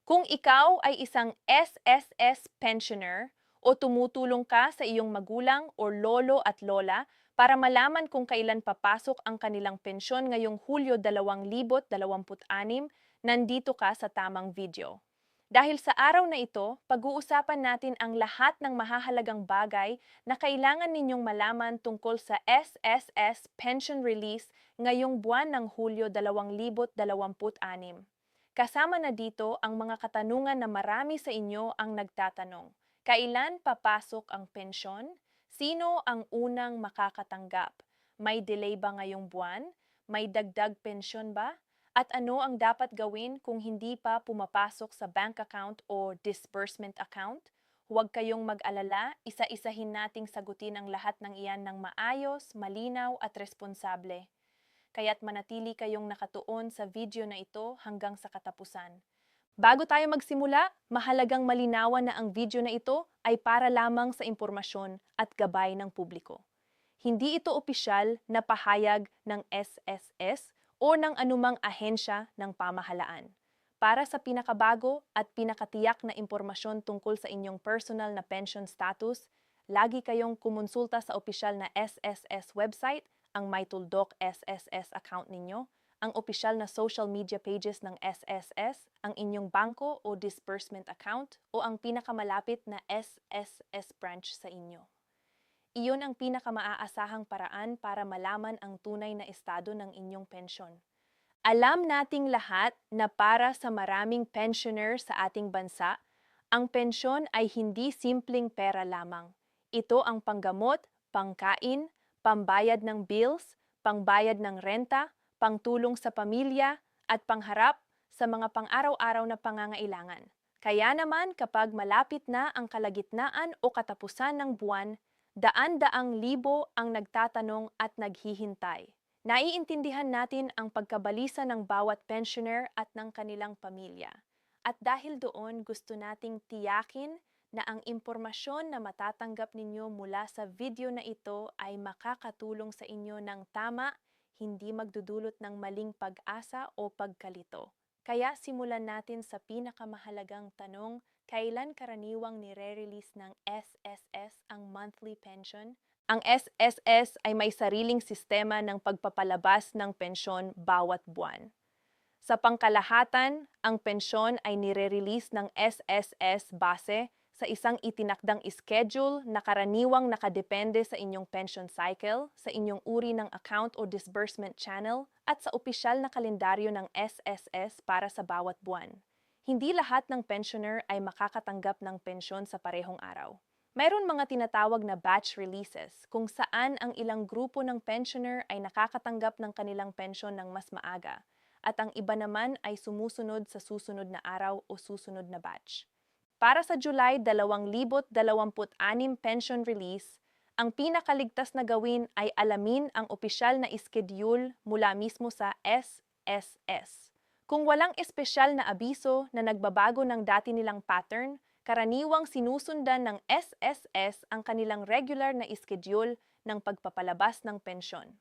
Kung ikaw ay isang SSS pensioner o tumutulong ka sa iyong magulang o lolo at lola para malaman kung kailan papasok ang kanilang pensyon ngayong Hulyo 2026, nandito ka sa tamang video. Dahil sa araw na ito, pag-uusapan natin ang lahat ng mahahalagang bagay na kailangan ninyong malaman tungkol sa SSS pension release ngayong buwan ng Hulyo 2026. Kasama na dito ang mga katanungan na marami sa inyo ang nagtatanong. Kailan papasok ang pensyon? Sino ang unang makakatanggap? May delay ba ngayong buwan? May dagdag pensyon ba? At ano ang dapat gawin kung hindi pa pumapasok sa bank account o disbursement account? Huwag kayong mag-alala, isa-isahin nating sagutin ang lahat ng iyan ng maayos, malinaw at responsable. Kaya't manatili kayong nakatuon sa video na ito hanggang sa katapusan. Bago tayo magsimula, mahalagang malinawan na ang video na ito ay para lamang sa impormasyon at gabay ng publiko. Hindi ito opisyal na pahayag ng SSS o ng anumang ahensya ng pamahalaan. Para sa pinakabago at pinakatiyak na impormasyon tungkol sa inyong personal na pension status, lagi kayong kumonsulta sa opisyal na SSS website, ang MyTuldok SSS account ninyo, ang opisyal na social media pages ng SSS, ang inyong bangko o disbursement account, o ang pinakamalapit na SSS branch sa inyo. Iyon ang pinakamaasahang paraan para malaman ang tunay na estado ng inyong pensyon. Alam nating lahat na para sa maraming pensioner sa ating bansa, ang pensyon ay hindi simpleng pera lamang. Ito ang panggamot, pangkain, pambayad ng bills, pangbayad ng renta, pangtulong sa pamilya, at pangharap sa mga pang-araw-araw na pangangailangan. Kaya naman kapag malapit na ang kalagitnaan o katapusan ng buwan, daan-daang libo ang nagtatanong at naghihintay. Naiintindihan natin ang pagkabalisa ng bawat pensioner at ng kanilang pamilya. At dahil doon, gusto nating tiyakin na ang impormasyon na matatanggap ninyo mula sa video na ito ay makakatulong sa inyo ng tama, hindi magdudulot ng maling pag-asa o pagkalito. Kaya simulan natin sa pinakamahalagang tanong, kailan karaniwang nire-release ng SSS ang monthly pension? Ang SSS ay may sariling sistema ng pagpapalabas ng pensyon bawat buwan. Sa pangkalahatan, ang pensyon ay nire-release ng SSS base sa isang itinakdang schedule na karaniwang nakadepende sa inyong pension cycle, sa inyong uri ng account o disbursement channel, at sa opisyal na kalendaryo ng SSS para sa bawat buwan. Hindi lahat ng pensioner ay makakatanggap ng pensyon sa parehong araw. Mayroon mga tinatawag na batch releases kung saan ang ilang grupo ng pensioner ay nakakatanggap ng kanilang pensyon ng mas maaga at ang iba naman ay sumusunod sa susunod na araw o susunod na batch. Para sa July 2026 pension release, ang pinakaligtas na gawin ay alamin ang opisyal na schedule mula mismo sa SSS. Kung walang espesyal na abiso na nagbabago ng dati nilang pattern, karaniwang sinusundan ng SSS ang kanilang regular na schedule ng pagpapalabas ng pensyon.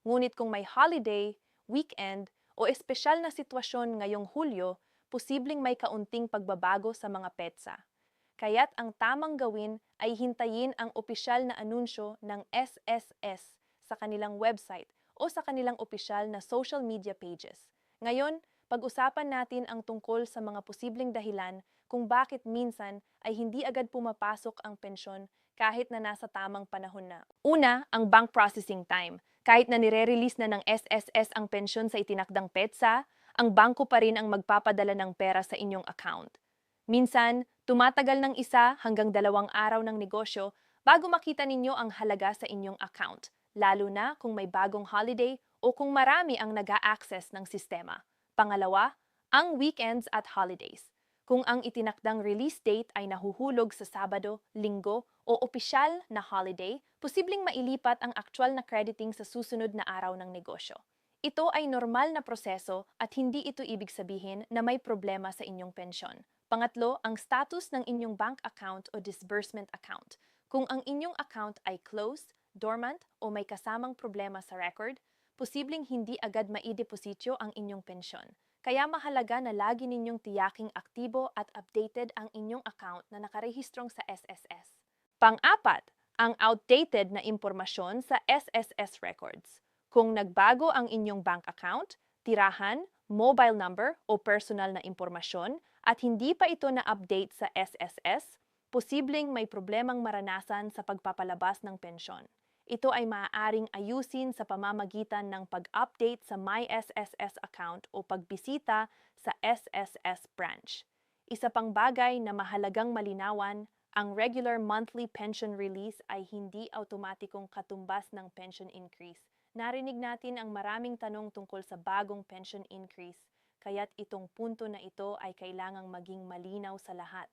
Ngunit kung may holiday, weekend, o espesyal na sitwasyon ngayong Hulyo, posibleng may kaunting pagbabago sa mga petsa. Kaya't ang tamang gawin ay hintayin ang opisyal na anunsyo ng SSS sa kanilang website o sa kanilang opisyal na social media pages. Ngayon, pag-usapan natin ang tungkol sa mga posibleng dahilan kung bakit minsan ay hindi agad pumapasok ang pensyon kahit na nasa tamang panahon na. Una, ang bank processing time. Kahit na nire-release na ng SSS ang pensyon sa itinakdang petsa, ang bangko pa rin ang magpapadala ng pera sa inyong account. Minsan, tumatagal ng 1 hanggang 2 araw ng negosyo bago makita ninyo ang halaga sa inyong account, lalo na kung may bagong holiday o kung marami ang nag-a-access ng sistema. Pangalawa, ang weekends at holidays. Kung ang itinakdang release date ay nahuhulog sa Sabado, Linggo o opisyal na holiday, posibleng mailipat ang actual na crediting sa susunod na araw ng negosyo. Ito ay normal na proseso at hindi ito ibig sabihin na may problema sa inyong pensyon. Pangatlo, ang status ng inyong bank account o disbursement account. Kung ang inyong account ay closed, dormant o may kasamang problema sa record, posibleng hindi agad maideposityo ang inyong pensyon. Kaya mahalaga na lagi ninyong tiyaking aktibo at updated ang inyong account na nakarehistrong sa SSS. Pang-apat, ang outdated na impormasyon sa SSS records. Kung nagbago ang inyong bank account, tirahan, mobile number o personal na impormasyon at hindi pa ito na-update sa SSS, posibleng may problemang maranasan sa pagpapalabas ng pensyon. Ito ay maaaring ayusin sa pamamagitan ng pag-update sa My SSS account o pagbisita sa SSS branch. Isa pang bagay na mahalagang malinawan, ang regular monthly pension release ay hindi automatikong katumbas ng pension increase. Narinig natin ang maraming tanong tungkol sa bagong pension increase, kaya't itong punto na ito ay kailangang maging malinaw sa lahat.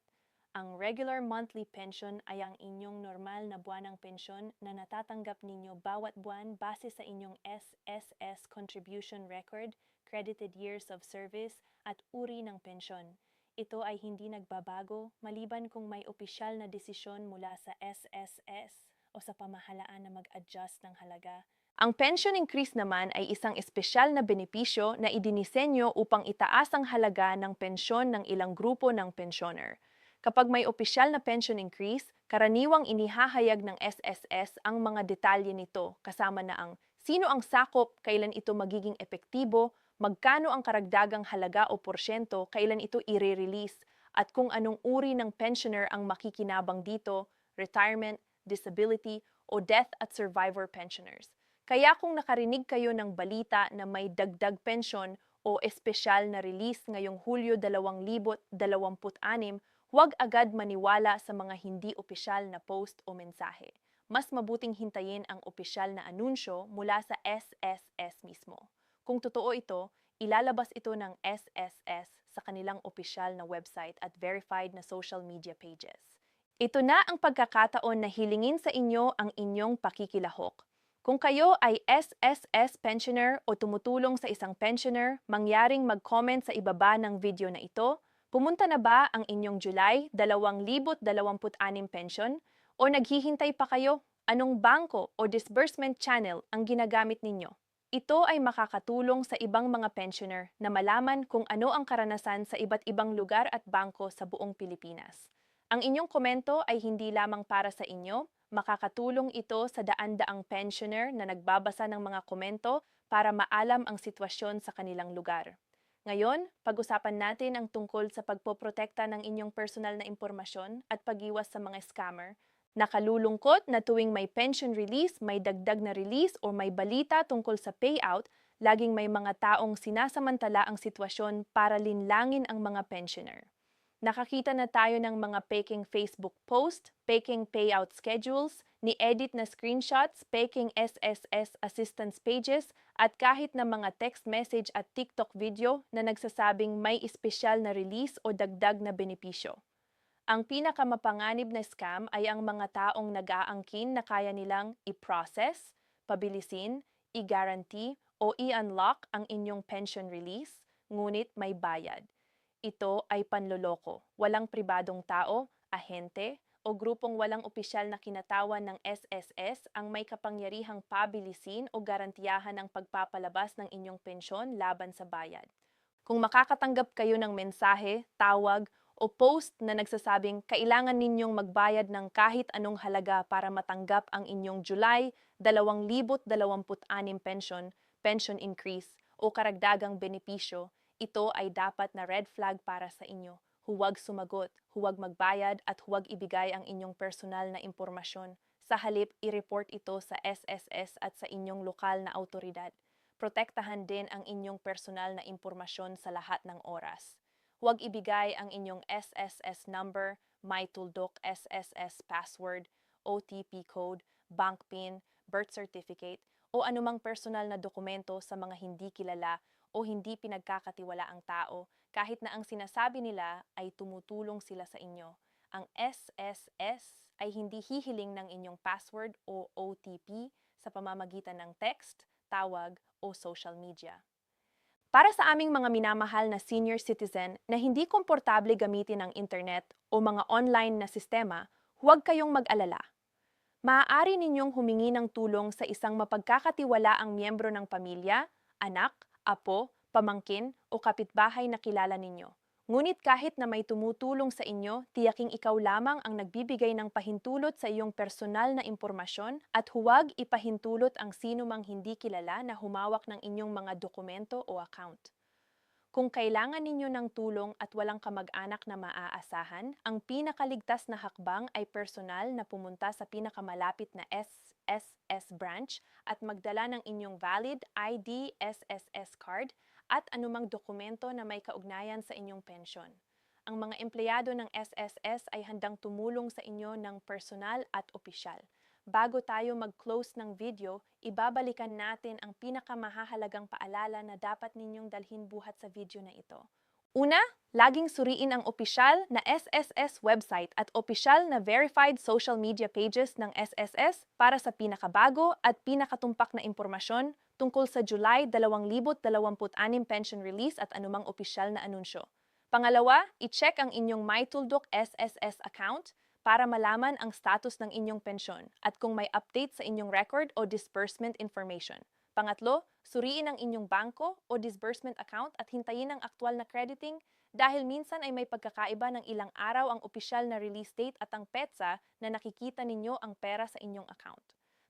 Ang regular monthly pension ay ang inyong normal na buwanang pensyon na natatanggap ninyo bawat buwan base sa inyong SSS contribution record, credited years of service, at uri ng pensyon. Ito ay hindi nagbabago maliban kung may opisyal na desisyon mula sa SSS o sa pamahalaan na mag-adjust ng halaga. Ang pension increase naman ay isang espesyal na benepisyo na idinisenyo upang itaas ang halaga ng pensyon ng ilang grupo ng pensioner. Kapag may opisyal na pension increase, karaniwang inihahayag ng SSS ang mga detalye nito, kasama na ang sino ang sakop, kailan ito magiging epektibo, magkano ang karagdagang halaga o porsyento, kailan ito i-release, at kung anong uri ng pensioner ang makikinabang dito, retirement, disability, o death at survivor pensioners. Kaya kung nakarinig kayo ng balita na may dagdag pensyon o espesyal na release ngayong Hulyo 2026, huwag agad maniwala sa mga hindi opisyal na post o mensahe. Mas mabuting hintayin ang opisyal na anunsyo mula sa SSS mismo. Kung totoo ito, ilalabas ito ng SSS sa kanilang opisyal na website at verified na social media pages. Ito na ang pagkakataon na hilingin sa inyo ang inyong pakikilahok. Kung kayo ay SSS pensioner o tumutulong sa isang pensioner, mangyaring mag-comment sa ibaba ng video na ito. Pumunta na ba ang inyong July 2026 pension? O naghihintay pa kayo? Anong bangko o disbursement channel ang ginagamit ninyo? Ito ay makakatulong sa ibang mga pensioner na malaman kung ano ang karanasan sa iba't ibang lugar at bangko sa buong Pilipinas. Ang inyong komento ay hindi lamang para sa inyo, makakatulong ito sa daan-daang pensioner na nagbabasa ng mga komento para maalam ang sitwasyon sa kanilang lugar. Ngayon, pag-usapan natin ang tungkol sa pagpoprotekta ng inyong personal na impormasyon at pag-iwas sa mga scammer. Nakalulungkot na tuwing may pension release, may dagdag na release o may balita tungkol sa payout, laging may mga taong sinasamantala ang sitwasyon para linlangin ang mga pensioner. Nakakita na tayo ng mga peking Facebook post, peking payout schedules, ni-edit na screenshots, peking SSS assistance pages, at kahit na mga text message at TikTok video na nagsasabing may espesyal na release o dagdag na benepisyo. Ang pinakamapanganib na scam ay ang mga taong nag-aangkin na kaya nilang i-process, pabilisin, i-guarantee o i-unlock ang inyong pension release, ngunit may bayad. Ito ay panloloko, walang pribadong tao, ahente, o grupong walang opisyal na kinatawan ng SSS ang may kapangyarihang pabilisin o garantiyahan ang pagpapalabas ng inyong pensyon laban sa bayad. Kung makakatanggap kayo ng mensahe, tawag, o post na nagsasabing kailangan ninyong magbayad ng kahit anong halaga para matanggap ang inyong July 2026 pension increase o karagdagang benepisyo, ito ay dapat na red flag para sa inyo. Huwag sumagot, huwag magbayad at huwag ibigay ang inyong personal na impormasyon. Sa halip, i-report ito sa SSS at sa inyong lokal na autoridad. Protektahan din ang inyong personal na impormasyon sa lahat ng oras. Huwag ibigay ang inyong SSS number, MyTuldok SSS password, OTP code, bank PIN, birth certificate, o anumang personal na dokumento sa mga hindi kilala o hindi pinagkakatiwalaang tao kahit na ang sinasabi nila ay tumutulong sila sa inyo. Ang SSS ay hindi hihiling ng inyong password o OTP sa pamamagitan ng text, tawag o social media. Para sa aming mga minamahal na senior citizen na hindi komportable gamitin ang internet o mga online na sistema, huwag kayong mag-alala. Maaari ninyong humingi ng tulong sa isang mapagkakatiwalaang miyembro ng pamilya, anak, apo, pamangkin o kapitbahay na kilala ninyo. Ngunit kahit na may tumutulong sa inyo, tiyaking ikaw lamang ang nagbibigay ng pahintulot sa iyong personal na impormasyon at huwag ipahintulot ang sino mang hindi kilala na humawak ng inyong mga dokumento o account. Kung kailangan ninyo ng tulong at walang kamag-anak na maaasahan, ang pinakaligtas na hakbang ay personal na pumunta sa pinakamalapit na SSS branch at magdala ng inyong valid ID SSS card at anumang dokumento na may kaugnayan sa inyong pensyon. Ang mga empleyado ng SSS ay handang tumulong sa inyo ng personal at opisyal. Bago tayo mag-close ng video, ibabalikan natin ang pinakamahahalagang paalala na dapat ninyong dalhin buhat sa video na ito. Una, laging suriin ang opisyal na SSS website at opisyal na verified social media pages ng SSS para sa pinakabago at pinakatumpak na impormasyon tungkol sa July 2026 pension release at anumang opisyal na anunsyo. Pangalawa, i-check ang inyong MyTulDoc SSS account para malaman ang status ng inyong pensyon at kung may update sa inyong record o disbursement information. Pangatlo, suriin ang inyong bangko o disbursement account at hintayin ang aktwal na crediting dahil minsan ay may pagkakaiba ng ilang araw ang opisyal na release date at ang petsa na nakikita ninyo ang pera sa inyong account.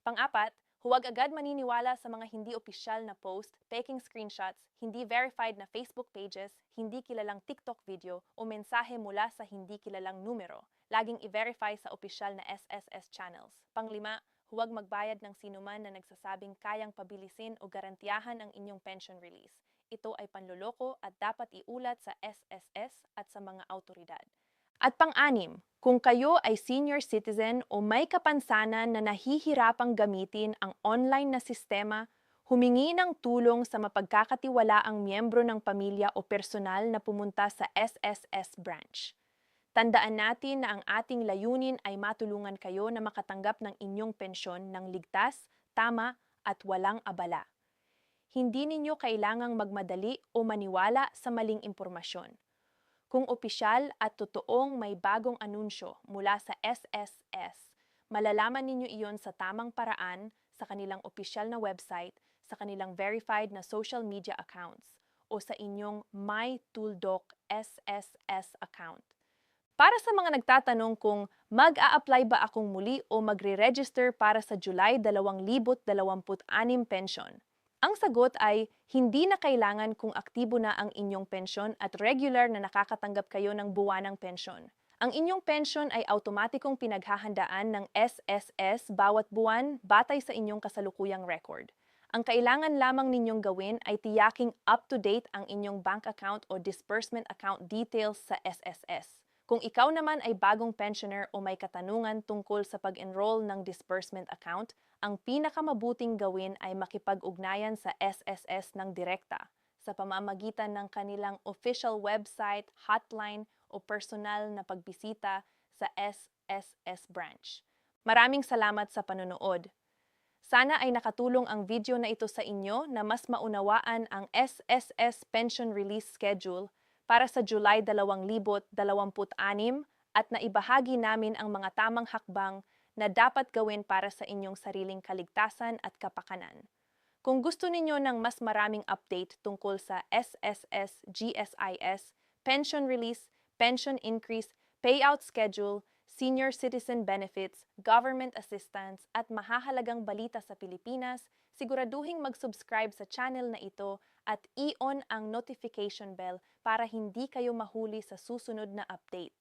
Pang-apat, huwag agad maniniwala sa mga hindi opisyal na post, peking screenshots, hindi verified na Facebook pages, hindi kilalang TikTok video o mensahe mula sa hindi kilalang numero. Laging i-verify sa opisyal na SSS channels. Panglima, huwag magbayad ng sinuman na nagsasabing kayang pabilisin o garantiyahan ang inyong pension release. Ito ay panloloko at dapat iulat sa SSS at sa mga autoridad. At pang-anim, kung kayo ay senior citizen o may kapansanan na nahihirapang gamitin ang online na sistema, humingi ng tulong sa mapagkakatiwalaang miyembro ng pamilya o personal na pumunta sa SSS branch. Tandaan natin na ang ating layunin ay matulungan kayo na makatanggap ng inyong pensyon ng ligtas, tama at walang abala. Hindi ninyo kailangang magmadali o maniwala sa maling impormasyon. Kung opisyal at totoong may bagong anunsyo mula sa SSS, malalaman ninyo iyon sa tamang paraan sa kanilang opisyal na website, sa kanilang verified na social media accounts, o sa inyong MyTulDoc SSS account. Para sa mga nagtatanong kung mag-a-apply ba akong muli o magre-register para sa July 2026 pension, ang sagot ay hindi na kailangan kung aktibo na ang inyong pensyon at regular na nakakatanggap kayo ng buwanang pensyon. Ang inyong pensyon ay automatikong pinaghahandaan ng SSS bawat buwan batay sa inyong kasalukuyang record. Ang kailangan lamang ninyong gawin ay tiyaking up-to-date ang inyong bank account o disbursement account details sa SSS. Kung ikaw naman ay bagong pensioner o may katanungan tungkol sa pag-enroll ng disbursement account, ang pinakamabuting gawin ay makipag-ugnayan sa SSS ng direkta sa pamamagitan ng kanilang official website, hotline o personal na pagbisita sa SSS branch. Maraming salamat sa panonood. Sana ay nakatulong ang video na ito sa inyo na mas maunawaan ang SSS Pension Release Schedule para sa July 2026 at naibahagi namin ang mga tamang hakbang na dapat gawin para sa inyong sariling kaligtasan at kapakanan. Kung gusto ninyo ng mas maraming update tungkol sa SSS, GSIS, pension release, pension increase, payout schedule, senior citizen benefits, government assistance at mahahalagang balita sa Pilipinas, siguraduhing mag-subscribe sa channel na ito at i-on ang notification bell para hindi kayo mahuli sa susunod na update.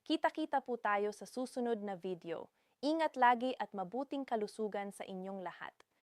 Kita-kita po tayo sa susunod na video. Ingat lagi at mabuting kalusugan sa inyong lahat.